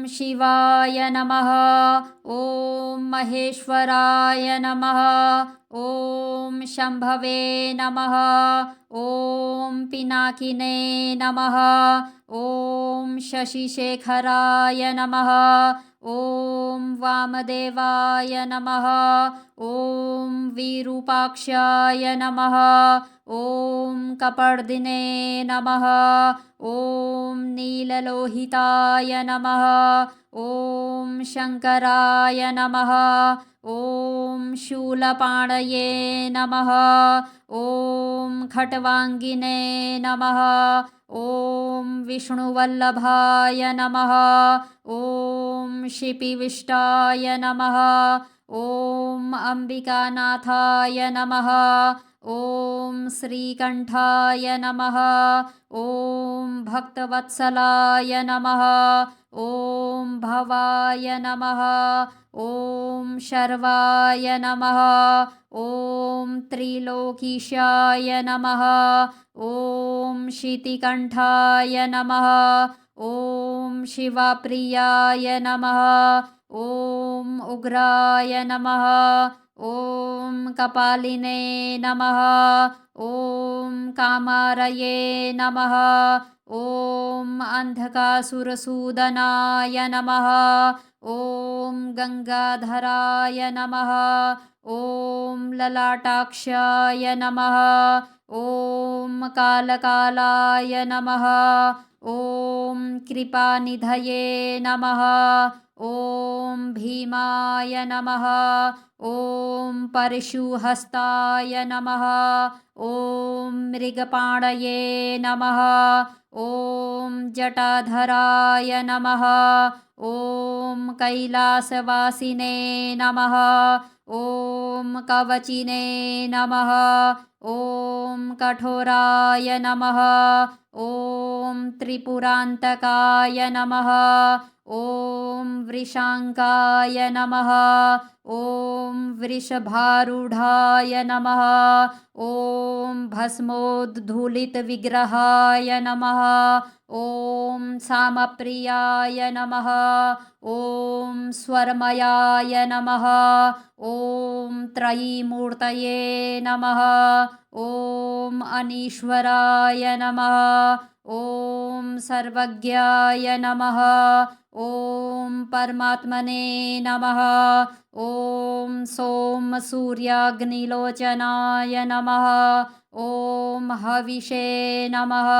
ಶಿವಾಯ ನಮಃ. ಓಂ ಮಹೇಶ್ವರಾಯ ನಮಃ. ಓಂ ಶಂಭವೇ ನಮಃ. ಓಂ ಪಿನಾಕಿನೇ ನಮಃ. ಓಂ ಶಶಿಶೇಖರಾಯ ನಮಃ. ಓಂ ವಾಮದೇವಾಯ ನಮಃ. ಓಂ ವಿರೂಪಾಕ್ಷಾಯ ನಮಃ. ಓಂ ಕಪರ್ದಿನೇ ನಮಃ. ಓಂ ನೀಲಲೋಹಿತಾಯ ನಮಃ. ಓಂ ಶಂಕರಾಯ ನಮಃ. ಓಂ ಶೂಲಪಾಣಯೇ ನಮಃ. ಓಂ ಖಟ್ವಾಂಗಿನೇ ನಮಃ. ಓಂ ವಿಷ್ಣುವಲ್ಲಭಾಯ ನಮಃ. ಓಂ ಶಿಪಿವಿಷ್ಟಾಯ ನಮಃ. ಓಂ ಅಂಬಿಕಾನಾಥಾಯ ನಮಃ. ಓಂ ಶ್ರೀಕಂಠಾಯ ನಮಃ. ಓಂ ಭಕ್ತವತ್ಸಲಾಯ ನಮಃ. ಓಂ ಭವಾಯ ನಮಃ. ಓಂ ಶರ್ವಾಯ ನಮಃ. ಓಂ ತ್ರಿಲೋಕೀಶಾಯ ನಮಃ. ಓಂ ಶಿತಿಕಂಠಾಯ ನಮಃ. ಓಂ ಶಿವಪ್ರಿಯಾಯ ನಮಃ. ಓಂ ಉಗ್ರಾಯ ನಮಃ. ಓಂ ಕಪಾಲಿನೇ ನಮಃ. ಓಂ ಕಾಮಾರಯೇ ನಮಃ. ಓಂ ಅಂಧಕಾಸುರಸೂದನಾಯ ನಮಃ. ಓಂ ಗಂಗಾಧರಾಯ ನಮಃ. ಓಂ ಲಲಾಟಾಕ್ಷಾಯ ನಮಃ. ಓಂ ಕಾಲಕಾಲಾಯ ನಮಃ. ಓಂ ಕೃಪಾನಿಧಯೇ ನಮಃ. ಓಂ ಭೀಮಾಯ ನಮಃ. ಓಂ ಪರಶುಹಸ್ತಾಯ ನಮಃ. ಓಂ ಮೃಗಪಾಣಯೇ ನಮಃ. ಓಂ ಜಟಾಧರಾಯ ನಮಃ. ಓಂ ಕೈಲಾಸವಾಸಿನೇ ನಮಃ. ಓಂ ಕವಚಿನೇ ನಮಃ. ಓಂ ಕಠೋರಾಯ ನಮಃ. ಓಂ ತ್ರಿಪುರಾಂತಕಾಯ ನಮಃ. ಓಂ ವೃಷಾಂಕಾಯ ನಮಃ. ಓಂ ವೃಷಭಾರೂಢಾಯ ನಮಃ. ಓಂ ಭಸ್ಮೋದ್ಧೂಲಿತವಿಗ್ರಹಾಯ ನಮಃ. ಓಂ ಸಾಮಪ್ರಿಯಾಯ ನಮಃ. ಓಂ ಸ್ವರ್ಮಯಾಯ ನಮಃ. ಓಂ ತ್ರಯೀಮೂರ್ತಯೇ ನಮಃ. ಓಂ ಅನೀಶ್ವರಾಯ ನಮಃ. ಓಂ ಸರ್ವಜ್ಞಾಯ ನಮಃ. ಓಂ ಪರಮಾತ್ಮನೇ ನಮಃ. ಓಂ ಸೋಮ ಸೂರ್ಯಾಗ್ನಿಲೋಚನಾಯ ನಮಃ. ಓಂ ಹವಿಷೇ ನಮಃ.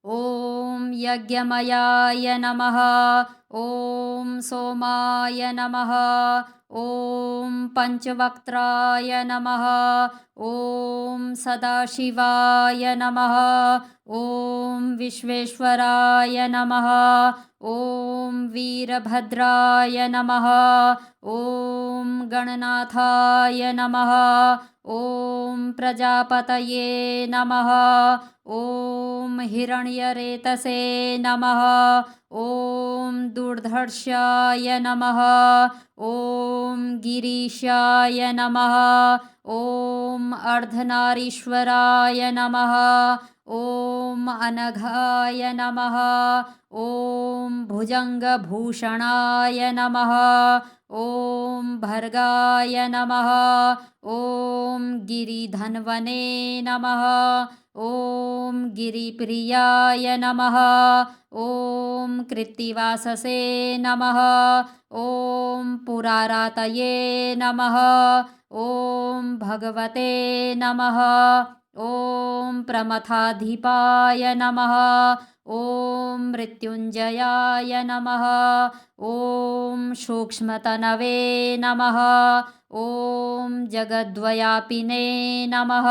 ಓಂ ಯಜ್ಞಮಯಾಯ ನಮಃ. ಓಂ ಸೋಮಾಯ ನಮಃ. ಓಂ ಪಂಚವಕ್ತ್ರಾಯ ನಮಃ. ಓಂ ಸದಾಶಿವಾಯ ನಮಃ. ಓಂ ವಿಶ್ವೇಶ್ವರಾಯ ನಮಃ. ಓಂ ವೀರಭದ್ರಾಯ ನಮಃ. ಓಂ ಗಣನಾಥಾಯ ನಮಃ. ಓಂ ಪ್ರಜಾಪತಯೇ ನಮಃ. ಓಂ ಹಿರಣ್ಯರೇತಸೇ ನಮಃ. ಓಂ ದುರ್ಧರ್ಷಾಯ ನಮಃ. ಓಂ ಗಿರೀಶಾಯ ನಮಃ. ಓಂ ಅರ್ಧನಾರೀಶ್ವರಾಯ ನಮಃ. ಓಂ ಅನಘಾಯ ನಮಃ. ಓಂ ಭುಜಂಗಭೂಷಣಾಯ ನಮಃ. ಓಂ ಭರ್ಗಾಯ ನಮಃ. ಓಂ ಗಿರಿಧನ್ವನೇ ನಮಃ. ಓಂ ಗಿರಿಪ್ರಿಯಾಯ ನಮಃ. ಓಂ ಕೃತ್ತಿವಾಸಸೇ ನಮಃ. ಓಂ ಪುರಾರಾತಯೇ ನಮಃ. ಓಂ ಭಗವತೆ ನಮಃ. ಓಂ ಪ್ರಮಥಾಧಿಪಾಯ ನಮಃ. ಓಂ ಮೃತ್ಯುಂಜಯಾಯ ನಮಃ. ಓಂ ಸೂಕ್ಷ್ಮತನವೇ ನಮಃ. ಓಂ ಜಗದ್ವಯಾಪಿನೇ ನಮಃ.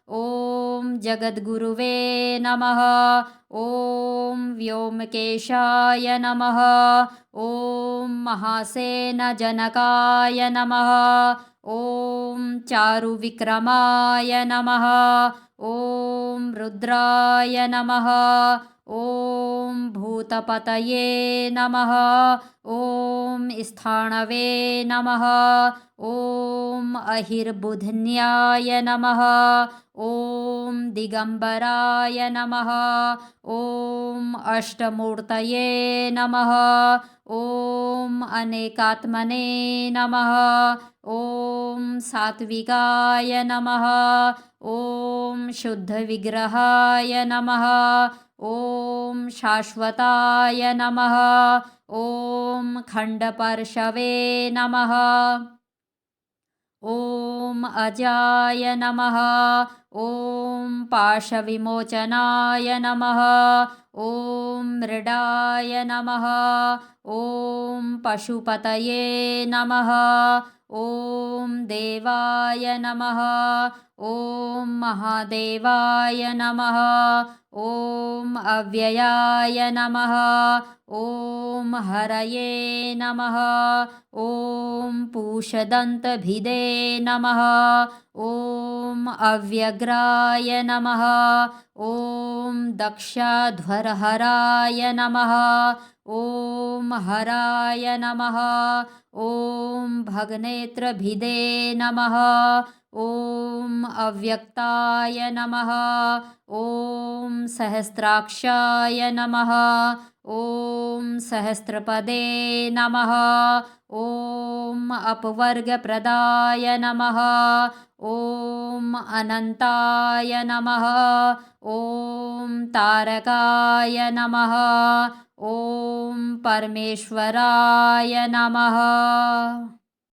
ಓಂ ಜಗದ್ಗುರುವೇ ನಮಃ. ಓಂ ವ್ಯೋಮಕೇಶಾಯ ನಮಃ. ಓಂ ಮಹಾಸೇನಜನಕಾಯ ನಮಃ. ಓಂ ಚಾರುವಿಕ್ರಮಾಯ ನಮಃ. ಓಂ ರುದ್ರಾಯ ನಮಃ. ಓಂ ಭೂತಪತಯೇ ನಮಃ. ಓಂ ಸ್ಥಾಣವೇ ನಮಃ. ಓಂ ಅಹಿರ್ಬುಧನ್ಯಾಯ ನಮಃ. ಓಂ ॐ दिगम्बराय नमः। ॐ अष्टमूर्तये नमः। ॐ अनेकात्मने नमः। ॐ सात्विकाय नमः। ॐ शुद्धविग्रहाय नमः। ॐ शाश्वताय नमः। ॐ खण्डपर्शवे नमः। ॐ अजाय नमः। ॐ पाशविमोचनाय नमः। ॐ मृडाय नमः। ॐ पशुपतये नमः। ॐ देवाय नमः। ॐ महादेवाय नमः। ॐ अव्ययाय नमः। ॐ हरये नमः। ॐ पूषदन्तभिदे नमः। ॐ अव्यग्राय नमः। ॐ दक्षाध्वरहराय नमः। ॐ हराय नमः। ॐ भगनेत्रभिदे नमः। ॐ अव्यक्ताय नमः। ॐ सहस्राक्षाय नमः। ॐ सहस्रपदे नमः। ॐ अपवर्गप्रदाय नमः। ॐ अनन्ताय नमः। ॐ तारकाय नमः। ॐ परमेश्वराय नमः।